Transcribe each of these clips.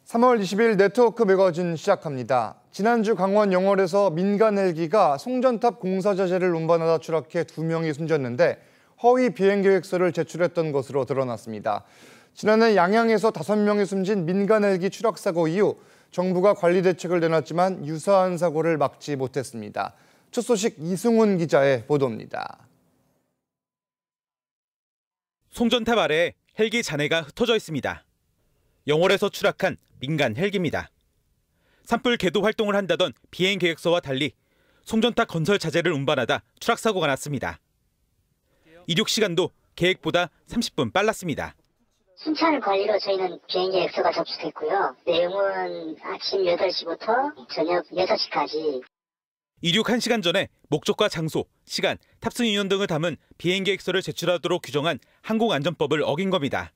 3월 20일 네트워크 매거진 시작합니다. 지난주 강원 영월에서 민간 헬기가 송전탑 공사 자재를 운반하다 추락해 2명이 숨졌는데 허위 비행 계획서를 제출했던 것으로 드러났습니다. 지난해 양양에서 5명이 숨진 민간 헬기 추락 사고 이후 정부가 관리 대책을 내놨지만 유사한 사고를 막지 못했습니다. 첫 소식 이승훈 기자의 보도입니다. 송전탑 아래에 헬기 잔해가 흩어져 있습니다. 영월에서 추락한 민간 헬기입니다. 산불 계도 활동을 한다던 비행 계획서와 달리 송전탑 건설 자재를 운반하다 추락 사고가 났습니다. 이륙 시간도 계획보다 30분 빨랐습니다. 순찰 관리로 저희는 비행 계획서가 접수됐고요. 내용은 아침 8시부터 저녁 6시까지. 이륙 1시간 전에 목적과 장소, 시간, 탑승 인원 등을 담은 비행 계획서를 제출하도록 규정한 항공안전법을 어긴 겁니다.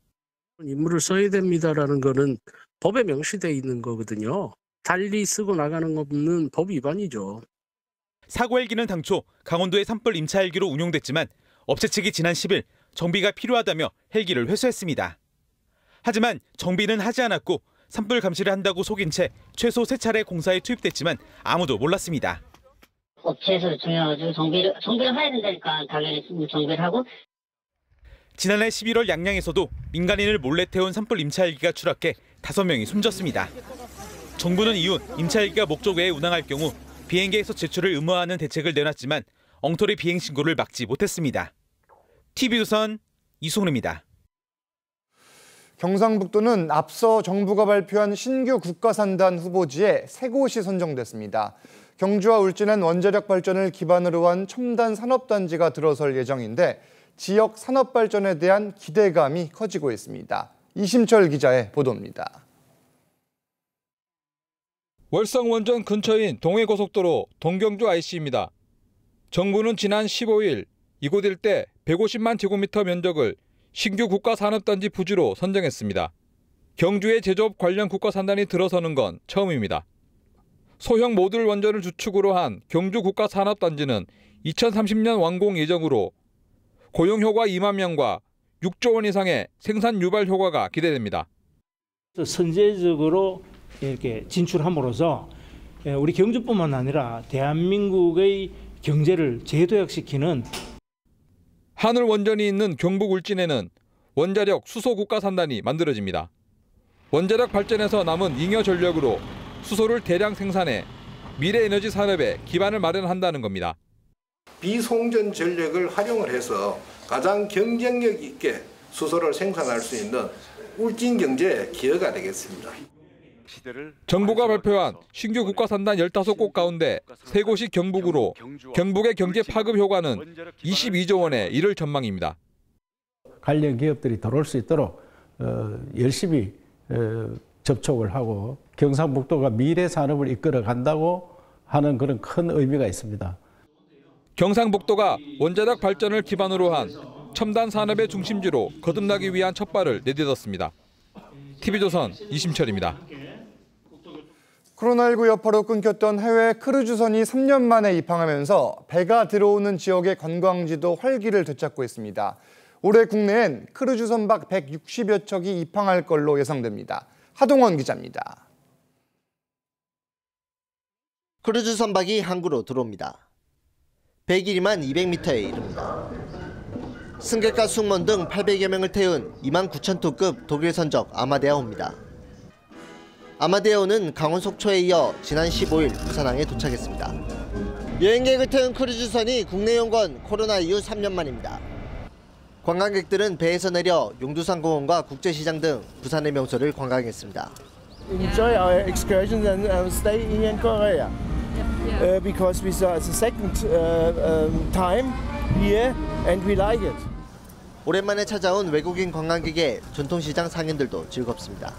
임무를 써야 됩니다라는 거는 법에 명시되어 있는 거거든요. 달리 쓰고 나가는 것은 법 위반이죠. 사고 헬기는 당초 강원도의 산불 임차 헬기로 운용됐지만 업체 측이 지난 10일 정비가 필요하다며 헬기를 회수했습니다. 하지만 정비는 하지 않았고 산불 감시를 한다고 속인 채 최소 3차례 공사에 투입됐지만 아무도 몰랐습니다. 업체에서 중요해가지고 정비를 해야 된다니까 당연히 정비를 하고. 지난해 11월 양양에서도 민간인을 몰래 태운 산불 임차 헬기가 추락해 5명이 숨졌습니다. 정부는 이후 임차 헬기가 목적 외에 운항할 경우 비행 계획서 제출을 의무화하는 대책을 내놨지만 엉터리 비행 신고를 막지 못했습니다. TV조선 이승훈입니다. 경상북도는 앞서 정부가 발표한 신규 국가산단 후보지에 3곳이 선정됐습니다. 경주와 울진은 원자력 발전을 기반으로 한 첨단 산업단지가 들어설 예정인데 지역 산업 발전에 대한 기대감이 커지고 있습니다. 이심철 기자의 보도입니다. 월성 원전 근처인 동해고속도로 동경주 IC입니다. 정부는 지난 15일 이곳 일대 150만 제곱미터 면적을 신규 국가산업단지 부지로 선정했습니다. 경주의 제조업 관련 국가산단이 들어서는 건 처음입니다. 소형 모듈 원전을 주축으로 한 경주 국가산업단지는 2030년 완공 예정으로 고용 효과 2만 명과 6조 원 이상의 생산 유발 효과가 기대됩니다. 선제적으로 이렇게 진출함으로써 우리 경주뿐만 아니라 대한민국의 경제를 재도약시키는 하늘 원전이 있는 경북 울진에는 원자력 수소 국가산단이 만들어집니다. 원자력 발전에서 남은 잉여 전력으로 수소를 대량 생산해 미래 에너지 산업에 기반을 마련한다는 겁니다. 비송전 전력을 활용을 해서 가장 경쟁력 있게 수소를 생산할 수 있는 울진 경제의 기여가 되겠습니다. 정부가 발표한 신규 국가산단 15곳 가운데 3곳이 경북으로 경북의 경제 파급 효과는 22조 원에 이를 전망입니다. 관련 기업들이 들어올 수 있도록 열심히 접촉을 하고 경상북도가 미래 산업을 이끌어 간다고 하는 그런 큰 의미가 있습니다. 경상북도가 원자력 발전을 기반으로 한 첨단 산업의 중심지로 거듭나기 위한 첫발을 내딛었습니다. TV조선 이심철입니다. 코로나19 여파로 끊겼던 해외 크루즈선이 3년 만에 입항하면서 배가 들어오는 지역의 관광지도 활기를 되찾고 있습니다. 올해 국내엔 크루즈 선박 160여 척이 입항할 걸로 예상됩니다. 하동원 기자입니다. 크루즈 선박이 항구로 들어옵니다. 배길이만 200m에 이릅니다. 승객과 승무원 등 800여 명을 태운 29,000톤급 독일 선적 아마데아호입니다. 아마데아호는 강원 속초에 이어 지난 15일 부산항에 도착했습니다. 여행객을 태운 크루즈선이 국내 온 건 코로나 이후 3년 만입니다. 관광객들은 배에서 내려 용두산공원과 국제시장 등 부산의 명소를 관광했습니다. Enjoy our excursions and stay in Korea. Because we saw it's the second time here and we like it. 오랜만에 찾아온 외국인 관광객의 전통시장 상인들도 즐겁습니다.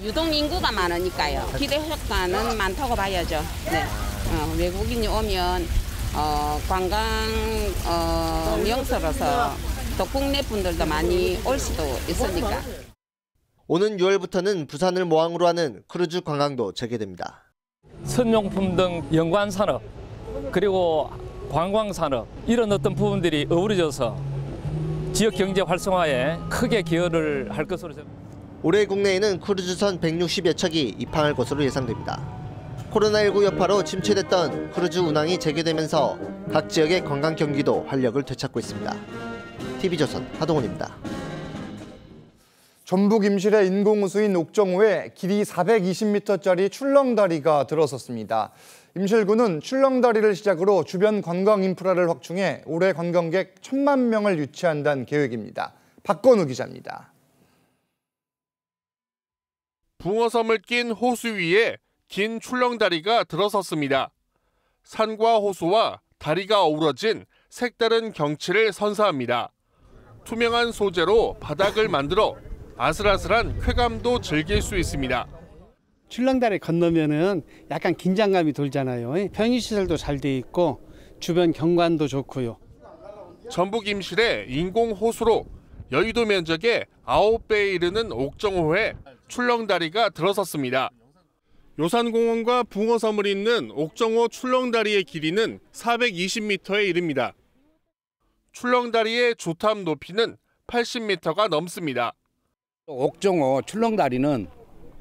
유동 인구가 많으니까요. 기대 효과는 많다고 봐야죠. 네. 외국인이 오면 관광 명소로서 또 국내 분들도 많이 올 수도 있으니까. 오는 6월부터는 부산을 모항으로 하는 크루즈 관광도 재개됩니다. 선용품 등 연관 산업 그리고 관광 산업 이런 어떤 부분들이 어우러져서 지역 경제 활성화에 크게 기여를 할 것으로 생각합니다. 올해 국내에는 크루즈선 160여 척이 입항할 것으로 예상됩니다. 코로나19 여파로 침체됐던 크루즈 운항이 재개되면서 각 지역의 관광 경기도 활력을 되찾고 있습니다. TV조선 하동훈입니다. 전북 임실의 인공호수인 옥정호에 길이 420m짜리 출렁다리가 들어섰습니다. 임실군은 출렁다리를 시작으로 주변 관광 인프라를 확충해 올해 관광객 1,000만 명을 유치한다는 계획입니다. 박건우 기자입니다. 붕어섬을 낀 호수 위에 긴 출렁다리가 들어섰습니다. 산과 호수와 다리가 어우러진 색다른 경치를 선사합니다. 투명한 소재로 바닥을 만들어 아슬아슬한 쾌감도 즐길 수 있습니다. 출렁다리 건너면은 약간 긴장감이 돌잖아요. 편의시설도 잘 돼 있고 주변 경관도 좋고요. 전북 임실의 인공호수로 여의도 면적의 9배에 이르는 옥정호에 출렁다리가 들어섰습니다. 요산공원과 붕어섬을 잇는 옥정호 출렁다리의 길이는 420m에 이릅니다. 출렁다리의 조탑 높이는 80m가 넘습니다. 옥정호 출렁다리는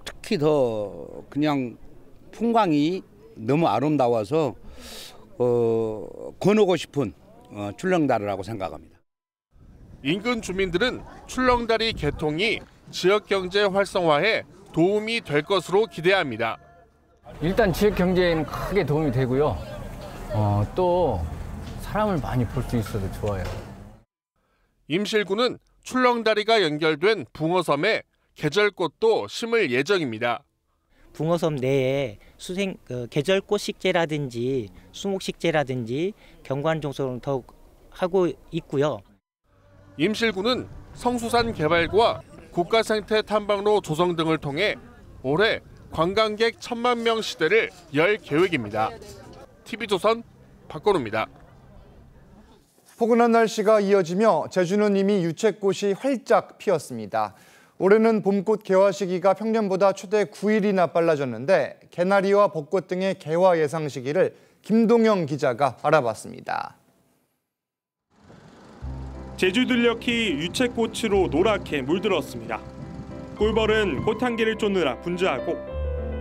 특히 더 그냥 풍광이 너무 아름다워서 권하고 싶은 출렁다리라고 생각합니다. 인근 주민들은 출렁다리 개통이 지역 경제 활성화에 도움이 될 것으로 기대합니다. 일단 지역 경제에는 크게 도움이 되고요. 또 사람을 많이 볼 수 있어서 좋아요. 임실군은 출렁다리가 연결된 붕어섬에 계절꽃도 심을 예정입니다. 붕어섬 내에 계절꽃 식재라든지 수목 식재라든지 경관 종소를 더욱 하고 있고요. 임실군은 성수산 개발과 국가생태 탐방로 조성 등을 통해 올해 관광객 1,000만 명 시대를 열 계획입니다. TV조선 박건우입니다. 포근한 날씨가 이어지며 제주는 이미 유채꽃이 활짝 피었습니다. 올해는 봄꽃 개화 시기가 평년보다 최대 9일이나 빨라졌는데 개나리와 벚꽃 등의 개화 예상 시기를 김동영 기자가 알아봤습니다. 제주 들녘이 유채꽃으로 노랗게 물들었습니다. 꿀벌은 꽃향기를 쫓느라 분주하고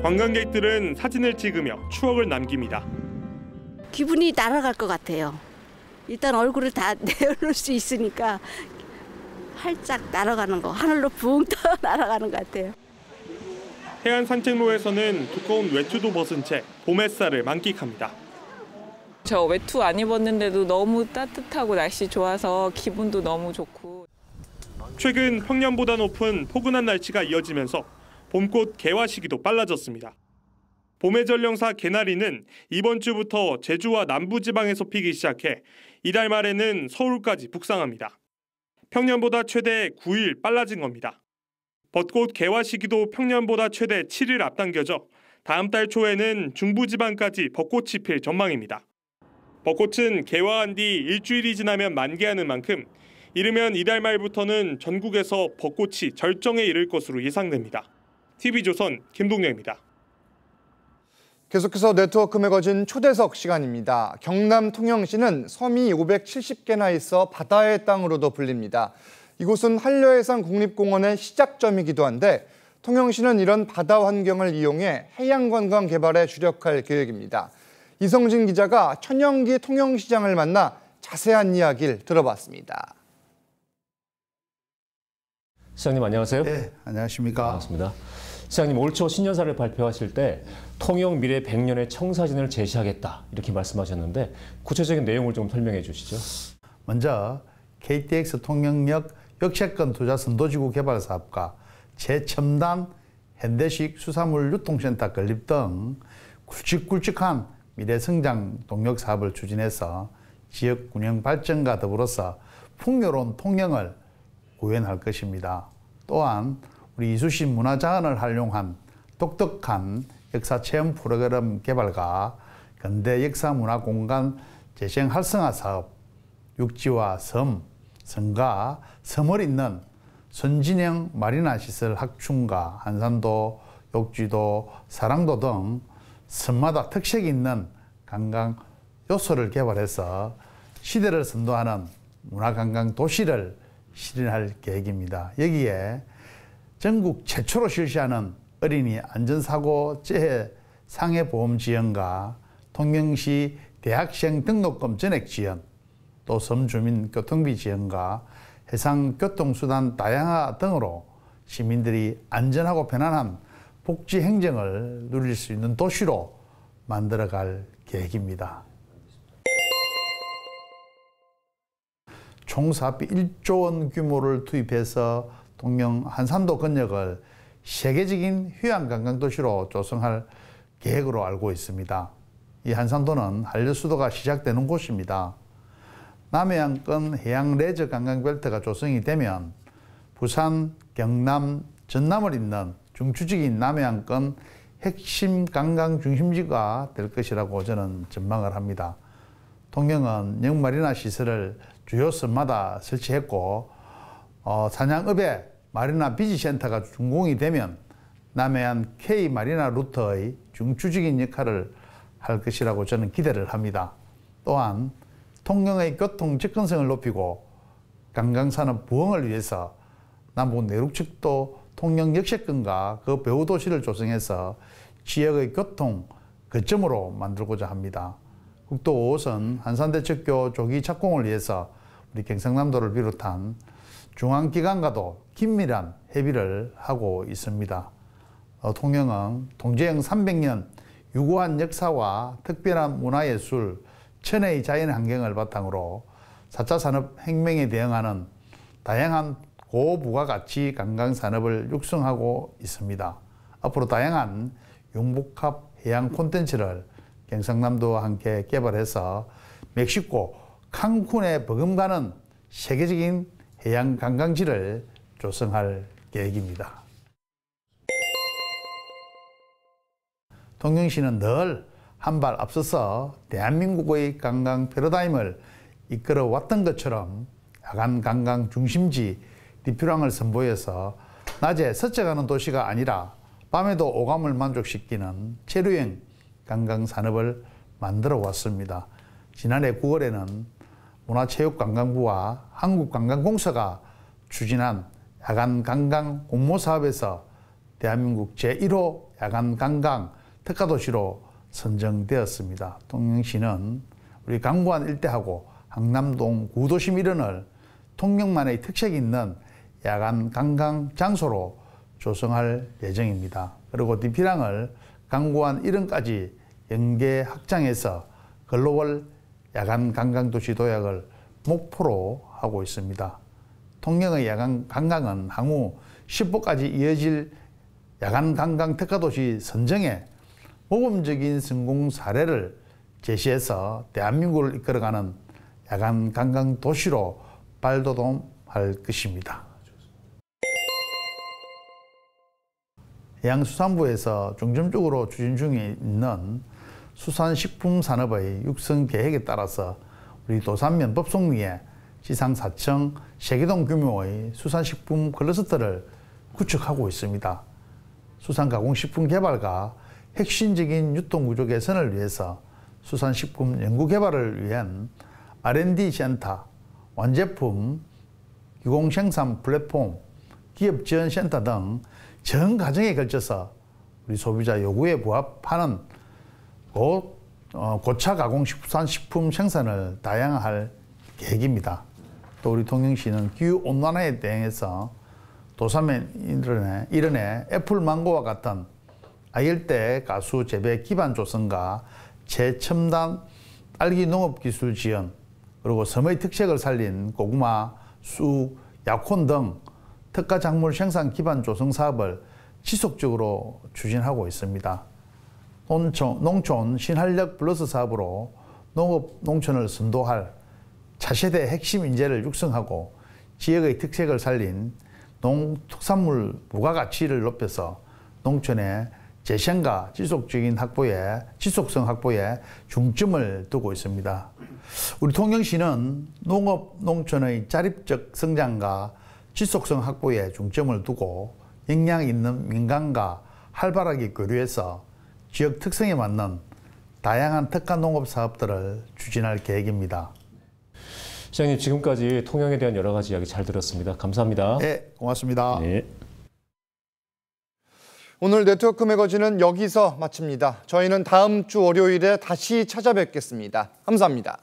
관광객들은 사진을 찍으며 추억을 남깁니다. 기분이 날아갈 것 같아요. 일단 얼굴을 다 내어놓을 수 있으니까 활짝 날아가는 거, 하늘로 붕 떠 날아가는 것 같아요. 해안 산책로에서는 두꺼운 외투도 벗은 채 봄 햇살을 만끽합니다. 저 외투 안 입었는데도 너무 따뜻하고 날씨 좋아서 기분도 너무 좋고. 최근 평년보다 높은 포근한 날씨가 이어지면서 봄꽃 개화 시기도 빨라졌습니다. 봄의 전령사 개나리는 이번 주부터 제주와 남부지방에서 피기 시작해 이달 말에는 서울까지 북상합니다. 평년보다 최대 9일 빨라진 겁니다. 벚꽃 개화 시기도 평년보다 최대 7일 앞당겨져 다음 달 초에는 중부지방까지 벚꽃이 필 전망입니다. 벚꽃은 개화한 뒤 일주일이 지나면 만개하는 만큼 이르면 이달 말부터는 전국에서 벚꽃이 절정에 이를 것으로 예상됩니다. TV조선 김동영입니다. 계속해서 네트워크 매거진 초대석 시간입니다. 경남 통영시는 섬이 570개나 있어 바다의 땅으로도 불립니다. 이곳은 한려해상 국립공원의 시작점이기도 한데 통영시는 이런 바다 환경을 이용해 해양관광 개발에 주력할 계획입니다. 이성진 기자가 천연기 통영시장을 만나 자세한 이야기를 들어봤습니다. 시장님 안녕하세요. 네, 안녕하십니까. 반갑습니다. 시장님 올 초 신년사를 발표하실 때 통영 미래 100년의 청사진을 제시하겠다 이렇게 말씀하셨는데 구체적인 내용을 좀 설명해 주시죠. 먼저 KTX 통영역 역세권 투자 선도지구 개발 사업과 최첨단 현대식 수산물 유통센터 건립 등 굵직굵직한 미래성장 동력 사업을 추진해서 지역 균형 발전과 더불어서 풍요로운 통영을 구현할 것입니다. 또한 우리 이수시 문화자원을 활용한 독특한 역사체험 프로그램 개발과 근대 역사문화공간 재생 활성화 사업, 육지와 섬, 성과 섬을 잇는 선진형 마리나 시설 확충과 한산도, 욕지도, 사랑도 등 섬마다 특색이 있는 관광 요소를 개발해서 시대를 선도하는 문화관광 도시를 실현할 계획입니다. 여기에 전국 최초로 실시하는 어린이 안전사고 재해 상해보험 지원과 통영시 대학생 등록금 전액 지원, 또 섬주민 교통비 지원과 해상교통수단 다양화 등으로 시민들이 안전하고 편안한 복지 행정을 누릴 수 있는 도시로 만들어갈 계획입니다. 총 사업비 1조 원 규모를 투입해서 통영 한산도 건역을 세계적인 휴양관광도시로 조성할 계획으로 알고 있습니다. 이 한산도는 한려수도가 시작되는 곳입니다. 남해안권 해양 레저 관광벨트가 조성이 되면 부산, 경남, 전남을 잇는 중추적인 남해안권 핵심 관광 중심지가 될 것이라고 저는 전망을 합니다. 통영은 영마리나 시설을 주요 섬마다 설치했고 산양읍에 마리나 비지센터가 준공이 되면 남해안 K마리나 루트의 중추적인 역할을 할 것이라고 저는 기대를 합니다. 또한 통영의 교통 접근성을 높이고 관광산업 부흥을 위해서 남북 내륙측도 통영 역세권과 그 배후 도시를 조성해서 지역의 교통 거점으로 만들고자 합니다. 국도 5호선 한산대척교 조기 착공을 위해서 우리 경상남도를 비롯한 중앙기관과도 긴밀한 협의를 하고 있습니다. 통영은 동제영 300년 유구한 역사와 특별한 문화예술, 천혜의 자연환경을 바탕으로 4차 산업혁명에 대응하는 다양한 고부가가치 관광산업을 육성하고 있습니다. 앞으로 다양한 융복합 해양 콘텐츠를 경상남도와 함께 개발해서 멕시코 칸쿤에 버금가는 세계적인 해양 관광지를 조성할 계획입니다. 통영시는 늘 한 발 앞서서 대한민국의 관광 패러다임을 이끌어 왔던 것처럼 야간 관광 중심지 리퓨랑을 선보여서 낮에 서쳐가는 도시가 아니라 밤에도 오감을 만족시키는 체류형 관광산업을 만들어 왔습니다. 지난해 9월에는 문화체육관광부와 한국관광공사가 추진한 야간 관광 공모 사업에서 대한민국 제1호 야간 관광 특화도시로 선정되었습니다. 통영시는 우리 강구안 일대하고 항남동 구도심 일원을 통영만의 특색이 있는 야간 관광 장소로 조성할 예정입니다. 그리고 디피랑을 강구안 일원까지 연계 확장해서 글로벌 야간 관광도시 도약을 목표로 하고 있습니다. 통영의 야간 관광은 향후 10호까지 이어질 야간 관광 특화도시 선정에 모범적인 성공 사례를 제시해서 대한민국을 이끌어가는 야간 관광 도시로 발돋움할 것입니다. 해양수산부에서 중점적으로 추진 중에 있는 수산식품 산업의 육성 계획에 따라서 우리 도산면 법송리에 지상 4층 세계동 규모의 수산식품 클러스터를 구축하고 있습니다. 수산가공식품 개발과 핵심적인 유통구조 개선을 위해서 수산식품 연구개발을 위한 R&D 센터, 완제품, 유공생산 플랫폼, 기업지원센터 등 전 과정에 걸쳐서 우리 소비자 요구에 부합하는 고차 가공 수산식품 생산을 다양화할 계획입니다. 또 우리 통영시는 기후온난화에 대응해서 도산면 일원의 애플망고와 같은 아열대 가수 재배 기반 조성과 최첨단 딸기 농업 기술 지원, 그리고 섬의 특색을 살린 고구마, 쑥, 약혼 등 특가 작물 생산 기반 조성 사업을 지속적으로 추진하고 있습니다. 농촌 신활력 플러스 사업으로 농업 농촌을 선도할 차세대 핵심 인재를 육성하고 지역의 특색을 살린 농특산물 부가가치를 높여서 농촌의 재생과 지속성 확보에 중점을 두고 있습니다. 우리 통영시는 농업 농촌의 자립적 성장과 지속성 확보에 중점을 두고 역량 있는 민간과 활발하게 교류해서 지역 특성에 맞는 다양한 특화 농업 사업들을 추진할 계획입니다. 시장님, 지금까지 통영에 대한 여러 가지 이야기 잘 들었습니다. 감사합니다. 네, 고맙습니다. 네. 오늘 네트워크 매거진은 여기서 마칩니다. 저희는 다음 주 월요일에 다시 찾아뵙겠습니다. 감사합니다.